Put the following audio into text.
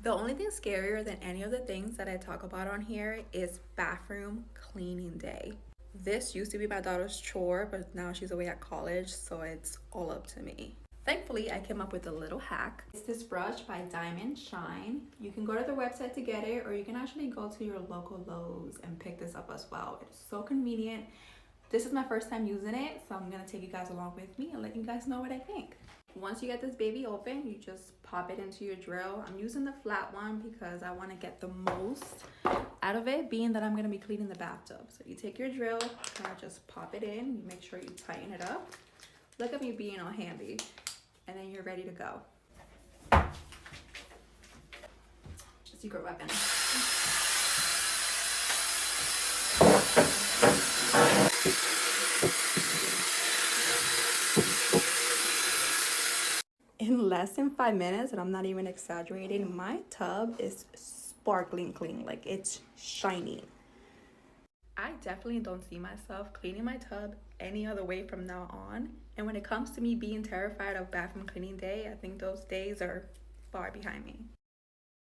The only thing scarier than any of the things that I talk about on here is bathroom cleaning day. This used to be my daughter's chore, but now she's away at college, so it's all up to me. Thankfully, I came up with a little hack. It's this brush by Diamond Shine. You can go to their website to get it, or you can actually go to your local Lowe's and pick this up as well. It's so convenient. This is my first time using it, so I'm gonna take you guys along with me and let you guys know what I think. Once you get this baby open, you just pop it into your drill. I'm using the flat one because I want to get the most out of it, being that I'm going to be cleaning the bathtub. So you take your drill, kind of just pop it in. You make sure you tighten it up. Look at me being all handy. And then you're ready to go. Secret weapon. In less than 5 minutes, and I'm not even exaggerating, my tub is sparkling clean. Like, it's shiny. I definitely don't see myself cleaning my tub any other way from now on. And when it comes to me being terrified of bathroom cleaning day, I think those days are far behind me.